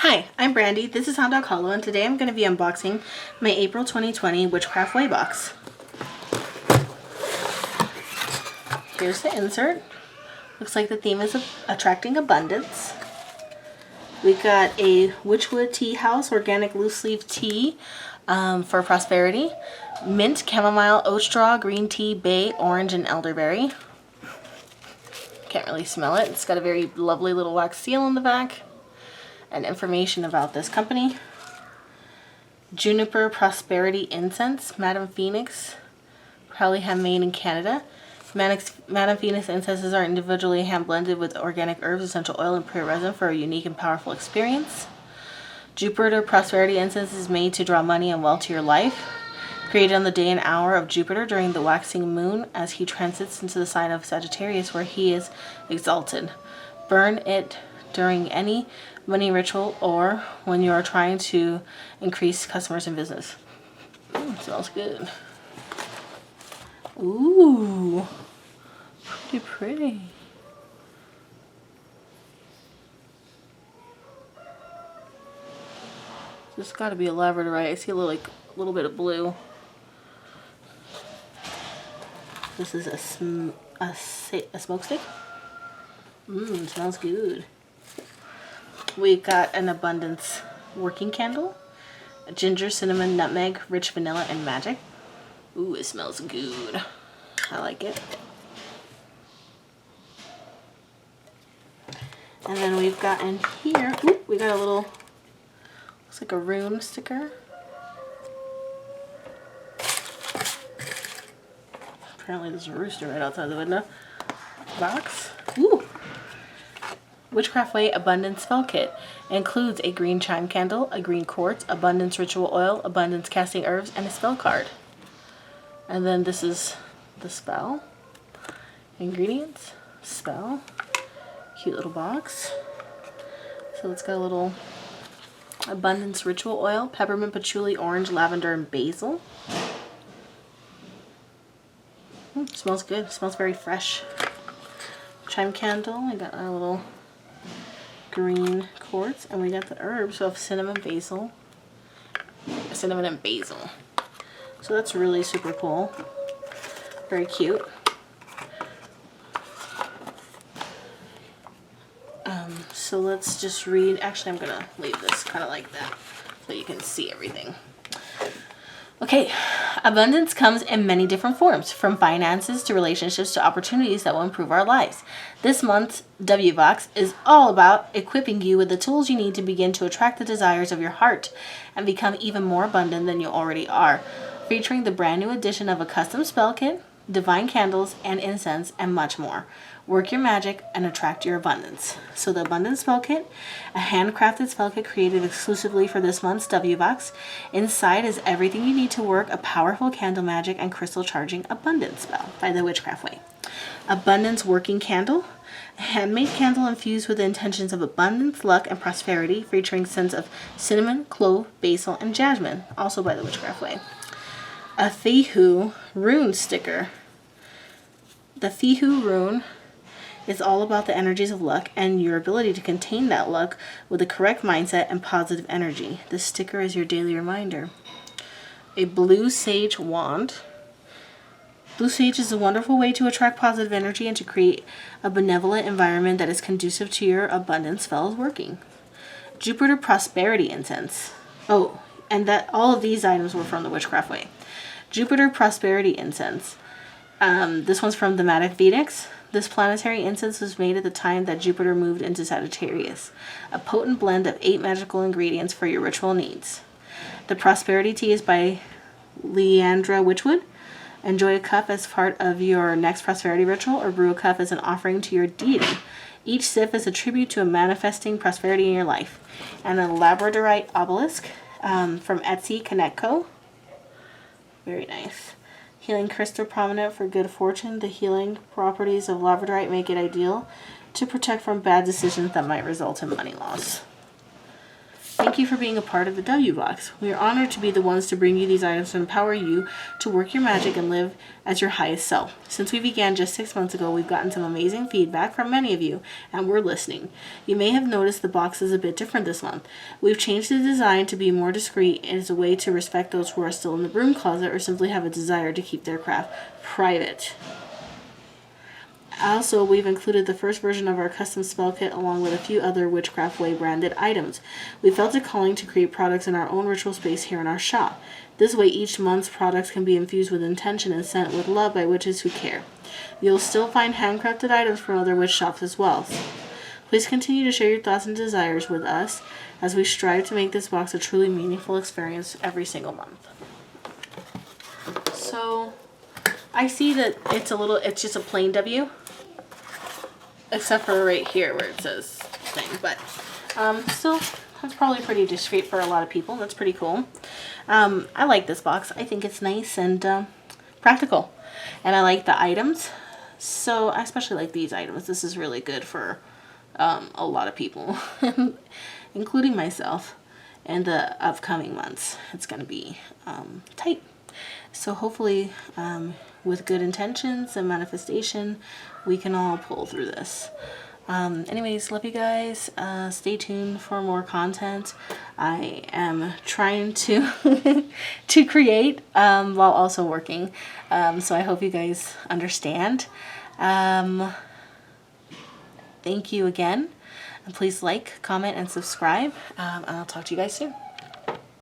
Hi, I'm Brandy. This is Hound Dog Hollow, and today I'm going to be unboxing my April 2020 Witchcraft Way box. Here's the insert. Looks like the theme is attracting abundance. We got a Witchwood Tea House organic loose leaf tea for prosperity. Mint, chamomile, oat straw, green tea, bay, orange, and elderberry. Can't really smell it. It's got a very lovely little wax seal on the back. And information about this company. Juniper Prosperity Incense, Madame Phoenix, proudly handmade in Canada. Madame Phoenix incenses are individually hand blended with organic herbs, essential oil, and pure resin for a unique and powerful experience. Jupiter Prosperity Incense is made to draw money and wealth to your life. Created on the day and hour of Jupiter during the waxing moon as he transits into the sign of Sagittarius where he is exalted. Burn it during any money ritual or when you are trying to increase customers in business. Ooh, smells good. Ooh, pretty. This has got to be a labradorite. I see a little bit of blue. This is a smoke stick. Smells good. We got an abundance working candle, ginger, cinnamon, nutmeg, rich vanilla, and magic. Ooh, it smells good. I like it. And then we've got in here, we got a little, looks like a rune sticker. Apparently there's a rooster right outside the window. Box. Ooh. Witchcraft Way Abundance Spell Kit includes a green chime candle, a green quartz, abundance ritual oil, abundance casting herbs, and a spell card. And then this is the spell. Ingredients, spell, cute little box. So it's got a little abundance ritual oil, peppermint, patchouli, orange, lavender, and basil. Smells good. Smells very fresh. Chime candle. I got a little green quartz, and we got the herbs of cinnamon and basil. So that's really super cool. Very cute. So let's just read. Actually, I'm gonna leave this kind of like that so you can see everything. Okay, abundance comes in many different forms, from finances to relationships to opportunities that will improve our lives. This month's W-Box is all about equipping you with the tools you need to begin to attract the desires of your heart and become even more abundant than you already are, featuring the brand new addition of a custom spell kit, divine candles and incense, and much more. Work your magic and attract your abundance. So the Abundance Spell Kit, a handcrafted spell kit created exclusively for this month's W-Box. Inside is everything you need to work a powerful candle magic and crystal charging abundance spell by the Witchcraft Way. Abundance Working Candle, a handmade candle infused with the intentions of abundance, luck, and prosperity, featuring scents of cinnamon, clove, basil, and jasmine, also by the Witchcraft Way. A Thihu Rune Sticker. The Thihu Rune is all about the energies of luck and your ability to contain that luck with the correct mindset and positive energy. This sticker is your daily reminder. A Blue Sage Wand. Blue Sage is a wonderful way to attract positive energy and to create a benevolent environment that is conducive to your abundance spells working. Jupiter Prosperity Incense. Oh, and that all of these items were from the Witchcraft Way. Jupiter Prosperity Incense. This one's from the Madame Phoenix. This planetary incense was made at the time that Jupiter moved into Sagittarius. A potent blend of 8 magical ingredients for your ritual needs. The Prosperity Tea is by Leandra Witchwood. Enjoy a cup as part of your next prosperity ritual, or brew a cup as an offering to your deity. Each sip is a tribute to a manifesting prosperity in your life. And a labradorite obelisk from Etsy Connect Co. Very nice. Healing crystal prominent for good fortune. The healing properties of labradorite make it ideal to protect from bad decisions that might result in money loss. Thank you. Thank you for being a part of the W Box. We are honored to be the ones to bring you these items to empower you to work your magic and live as your highest self. Since we began just 6 months ago, we've gotten some amazing feedback from many of you, and we're listening. You may have noticed the box is a bit different this month. We've changed the design to be more discreet as a way to respect those who are still in the broom closet or simply have a desire to keep their craft private. Also, we've included the first version of our custom spell kit along with a few other Witchcraft Way branded items. We felt a calling to create products in our own ritual space here in our shop. This way, each month's products can be infused with intention and sent with love by witches who care. You'll still find handcrafted items from other witch shops as well. Please continue to share your thoughts and desires with us as we strive to make this box a truly meaningful experience every single month. So, I see that it's just a plain W. Except for right here where it says thing, but still, that's probably pretty discreet for a lot of people. That's pretty cool. I like this box. I think it's nice and practical, and I like the items. So I especially like these items. This is really good for a lot of people, including myself. In the upcoming months, it's going to be tight. So hopefully, with good intentions and manifestation, we can all pull through this. Anyways, love you guys. Stay tuned for more content. I am trying to to create while also working. So I hope you guys understand. Thank you again. And please like, comment, and subscribe. And I'll talk to you guys soon.